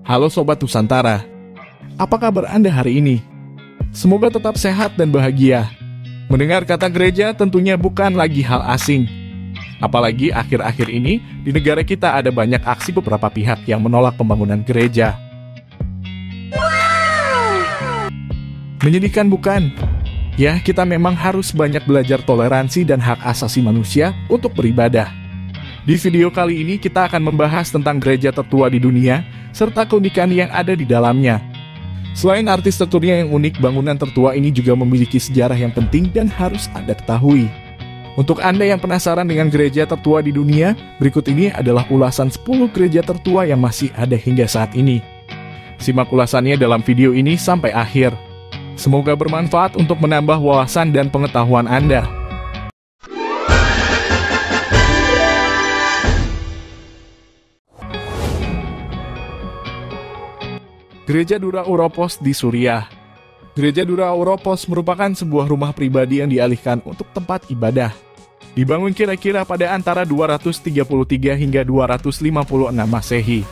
Halo Sobat Nusantara, apa kabar Anda hari ini? Semoga tetap sehat dan bahagia. Mendengar kata gereja tentunya bukan lagi hal asing. Apalagi akhir-akhir ini, di negara kita ada banyak aksi beberapa pihak yang menolak pembangunan gereja. Menyedihkan bukan? Ya, kita memang harus banyak belajar toleransi dan hak asasi manusia untuk beribadah. Di video kali ini kita akan membahas tentang gereja tertua di dunia, serta keunikan yang ada di dalamnya. Selain arsitekturnya yang unik, bangunan tertua ini juga memiliki sejarah yang penting dan harus Anda ketahui. Untuk Anda yang penasaran dengan gereja tertua di dunia, berikut ini adalah ulasan 10 gereja tertua yang masih ada hingga saat ini. Simak ulasannya dalam video ini sampai akhir. Semoga bermanfaat untuk menambah wawasan dan pengetahuan Anda. Gereja Dura Oropos di Suriah. Gereja Dura Oropos merupakan sebuah rumah pribadi yang dialihkan untuk tempat ibadah. Dibangun kira-kira pada antara 233 hingga 256 Masehi.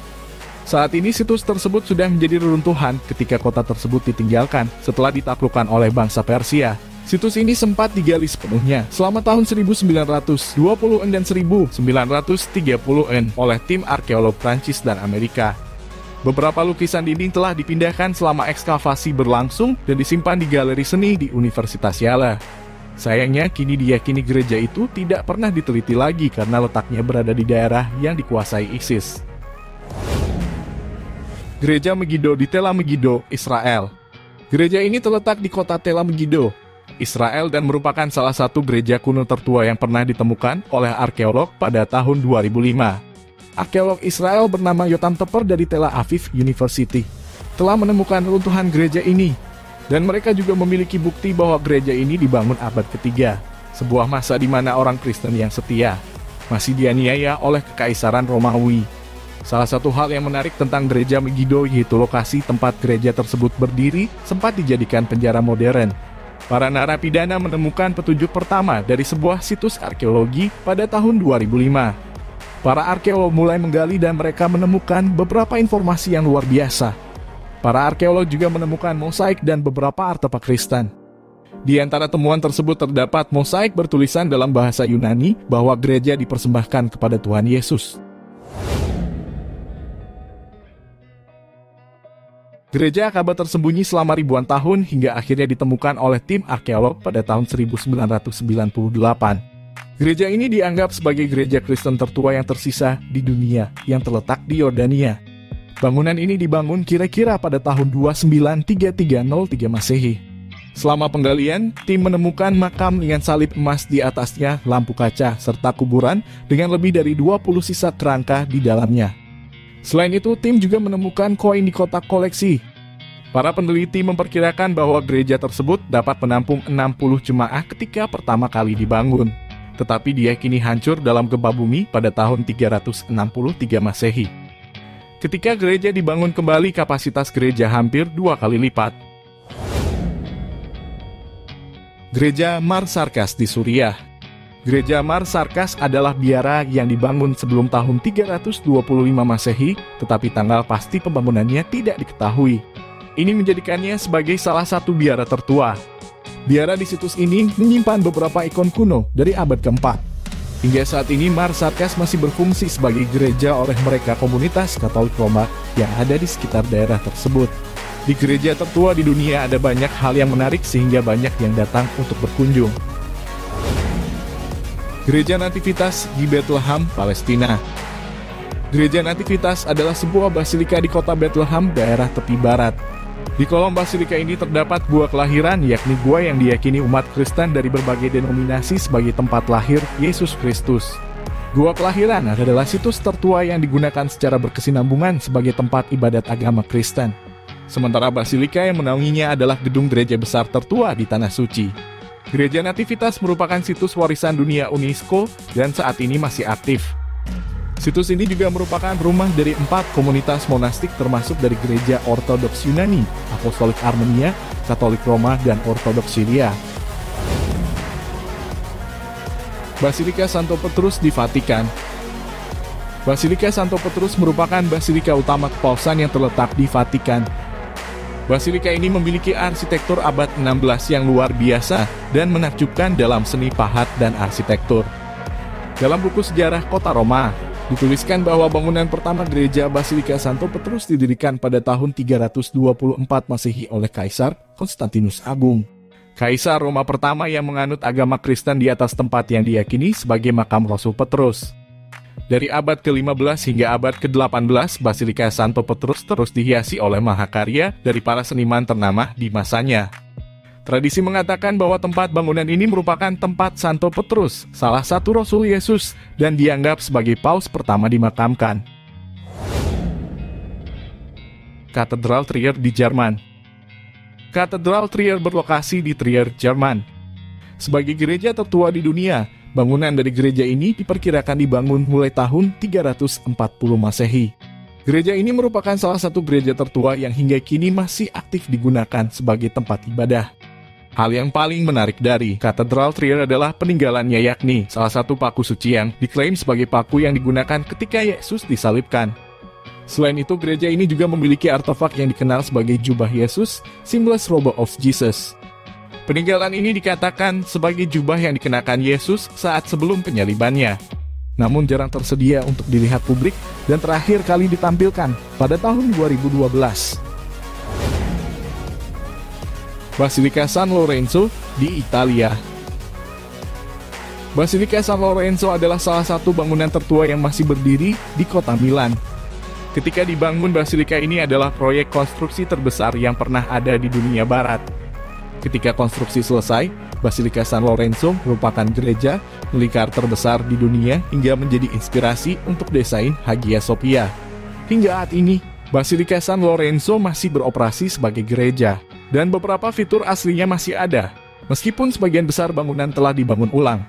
Saat ini situs tersebut sudah menjadi reruntuhan ketika kota tersebut ditinggalkan setelah ditaklukkan oleh bangsa Persia. Situs ini sempat digali sepenuhnya selama tahun 1920-an dan 1930-an oleh tim arkeolog Prancis dan Amerika. Beberapa lukisan dinding telah dipindahkan selama ekskavasi berlangsung dan disimpan di galeri seni di Universitas Yale. Sayangnya, kini diyakini gereja itu tidak pernah diteliti lagi karena letaknya berada di daerah yang dikuasai ISIS. Gereja Megiddo di Tel Megiddo, Israel. Gereja ini terletak di kota Tel Megiddo, Israel dan merupakan salah satu gereja kuno tertua yang pernah ditemukan oleh arkeolog pada tahun 2005. Arkeolog Israel bernama Yotam Tepper dari Tel Aviv University telah menemukan runtuhan gereja ini, dan mereka juga memiliki bukti bahwa gereja ini dibangun abad ketiga, sebuah masa di mana orang Kristen yang setia masih dianiaya oleh Kekaisaran Romawi. Salah satu hal yang menarik tentang gereja Megiddo yaitu lokasi tempat gereja tersebut berdiri sempat dijadikan penjara modern. Para narapidana menemukan petunjuk pertama dari sebuah situs arkeologi pada tahun 2005. Para arkeolog mulai menggali dan mereka menemukan beberapa informasi yang luar biasa. Para arkeolog juga menemukan mosaik dan beberapa artefak Kristen. Di antara temuan tersebut terdapat mosaik bertulisan dalam bahasa Yunani bahwa gereja dipersembahkan kepada Tuhan Yesus. Gereja Akaba tersembunyi selama ribuan tahun hingga akhirnya ditemukan oleh tim arkeolog pada tahun 1998. Gereja ini dianggap sebagai gereja Kristen tertua yang tersisa di dunia yang terletak di Yordania. Bangunan ini dibangun kira-kira pada tahun 293303 Masehi. Selama penggalian, tim menemukan makam dengan salib emas di atasnya, lampu kaca, serta kuburan dengan lebih dari 20 sisa kerangka di dalamnya. Selain itu, tim juga menemukan koin di kotak koleksi. Para peneliti memperkirakan bahwa gereja tersebut dapat menampung 60 jemaah ketika pertama kali dibangun. Tetapi diyakini hancur dalam gempa bumi pada tahun 363 Masehi. Ketika gereja dibangun kembali, kapasitas gereja hampir 2 kali lipat. Gereja Mar Sarkas di Suriah. Gereja Mar Sarkas adalah biara yang dibangun sebelum tahun 325 Masehi, tetapi tanggal pasti pembangunannya tidak diketahui. Ini menjadikannya sebagai salah satu biara tertua. Biara di situs ini menyimpan beberapa ikon kuno dari abad keempat. Hingga saat ini Mar Sarkas masih berfungsi sebagai gereja oleh mereka komunitas Katolik Roma yang ada di sekitar daerah tersebut. Di gereja tertua di dunia ada banyak hal yang menarik sehingga banyak yang datang untuk berkunjung. Gereja Nativitas di Bethlehem, Palestina. Gereja Nativitas adalah sebuah basilika di kota Bethlehem, daerah tepi barat. Di kolom basilika ini terdapat gua kelahiran, yakni gua yang diyakini umat Kristen dari berbagai denominasi sebagai tempat lahir Yesus Kristus. Gua kelahiran adalah situs tertua yang digunakan secara berkesinambungan sebagai tempat ibadat agama Kristen. Sementara basilika yang menaunginya adalah gedung gereja besar tertua di Tanah Suci. Gereja Nativitas merupakan situs warisan dunia UNESCO dan saat ini masih aktif. Situs ini juga merupakan rumah dari 4 komunitas monastik termasuk dari Gereja Ortodoks Yunani, Apostolik Armenia, Katolik Roma, dan Ortodoks Syria. Basilika Santo Petrus di Vatikan. Basilika Santo Petrus merupakan basilika utama kepausan yang terletak di Vatikan. Basilika ini memiliki arsitektur abad 16 yang luar biasa dan menakjubkan dalam seni pahat dan arsitektur. Dalam buku sejarah kota Roma, dituliskan bahwa bangunan pertama gereja Basilika Santo Petrus didirikan pada tahun 324 Masehi oleh Kaisar Konstantinus Agung. Kaisar Roma pertama yang menganut agama Kristen di atas tempat yang diyakini sebagai makam Rasul Petrus. Dari abad ke-15 hingga abad ke-18, Basilika Santo Petrus terus dihiasi oleh mahakarya dari para seniman ternama di masanya. Tradisi mengatakan bahwa tempat bangunan ini merupakan tempat Santo Petrus, salah satu Rasul Yesus, dan dianggap sebagai paus pertama dimakamkan. Katedral Trier di Jerman. Katedral Trier berlokasi di Trier, Jerman. Sebagai gereja tertua di dunia, bangunan dari gereja ini diperkirakan dibangun mulai tahun 340 Masehi. Gereja ini merupakan salah satu gereja tertua yang hingga kini masih aktif digunakan sebagai tempat ibadah. Hal yang paling menarik dari Katedral Trier adalah peninggalannya, yakni salah satu paku suci yang diklaim sebagai paku yang digunakan ketika Yesus disalibkan. Selain itu, gereja ini juga memiliki artefak yang dikenal sebagai jubah Yesus, seamless robe of Jesus. Peninggalan ini dikatakan sebagai jubah yang dikenakan Yesus saat sebelum penyalibannya. Namun jarang tersedia untuk dilihat publik dan terakhir kali ditampilkan pada tahun 2012. Basilika San Lorenzo di Italia. Basilika San Lorenzo adalah salah satu bangunan tertua yang masih berdiri di kota Milan. Ketika dibangun, basilika ini adalah proyek konstruksi terbesar yang pernah ada di dunia barat. Ketika konstruksi selesai, Basilika San Lorenzo merupakan gereja melingkar terbesar di dunia hingga menjadi inspirasi untuk desain Hagia Sophia. Hingga saat ini, Basilika San Lorenzo masih beroperasi sebagai gereja, dan beberapa fitur aslinya masih ada, meskipun sebagian besar bangunan telah dibangun ulang.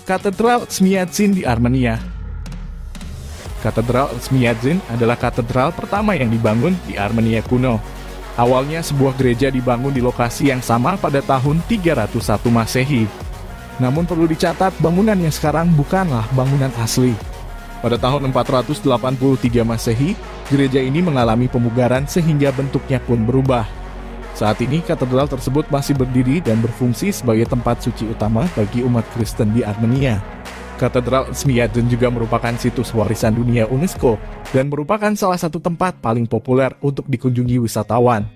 Katedral Smyadzin di Armenia. Katedral Smyadzin adalah katedral pertama yang dibangun di Armenia kuno. Awalnya sebuah gereja dibangun di lokasi yang sama pada tahun 301 Masehi. Namun perlu dicatat, bangunan yang sekarang bukanlah bangunan asli. Pada tahun 483 Masehi, gereja ini mengalami pemugaran sehingga bentuknya pun berubah. Saat ini katedral tersebut masih berdiri dan berfungsi sebagai tempat suci utama bagi umat Kristen di Armenia. Katedral Smyadzin juga merupakan situs warisan dunia UNESCO dan merupakan salah satu tempat paling populer untuk dikunjungi wisatawan.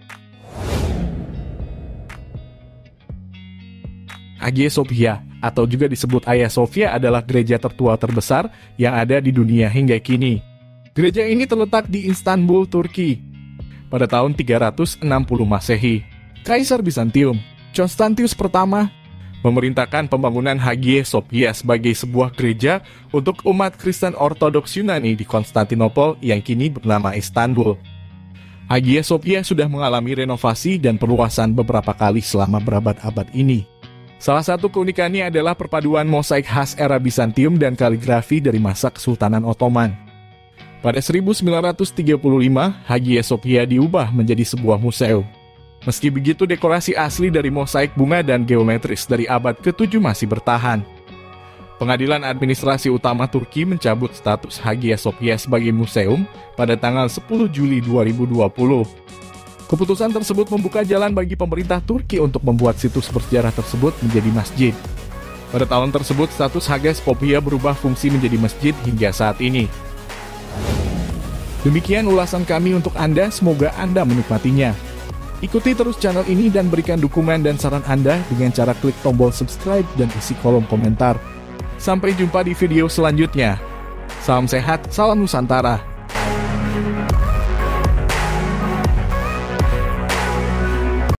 Hagia Sophia, atau juga disebut Hagia Sophia, adalah gereja tertua terbesar yang ada di dunia hingga kini. Gereja ini terletak di Istanbul, Turki. Pada tahun 360 Masehi, Kaisar Bizantium, Konstantius I, memerintahkan pembangunan Hagia Sophia sebagai sebuah gereja untuk umat Kristen Ortodoks Yunani di Konstantinopel yang kini bernama Istanbul. Hagia Sophia sudah mengalami renovasi dan perluasan beberapa kali selama berabad-abad ini. Salah satu keunikannya adalah perpaduan mosaik khas era Bizantium dan kaligrafi dari masa Kesultanan Ottoman. Pada 1935, Hagia Sophia diubah menjadi sebuah museum. Meski begitu, dekorasi asli dari mosaik bunga dan geometris dari abad ke-7 masih bertahan. Pengadilan Administrasi Utama Turki mencabut status Hagia Sophia sebagai museum pada tanggal 10 Juli 2020. Keputusan tersebut membuka jalan bagi pemerintah Turki untuk membuat situs bersejarah tersebut menjadi masjid. Pada tahun tersebut, status Hagia Sophia berubah fungsi menjadi masjid hingga saat ini. Demikian ulasan kami untuk Anda, semoga Anda menikmatinya. Ikuti terus channel ini dan berikan dukungan dan saran Anda dengan cara klik tombol subscribe dan isi kolom komentar. Sampai jumpa di video selanjutnya. Salam sehat, salam Nusantara.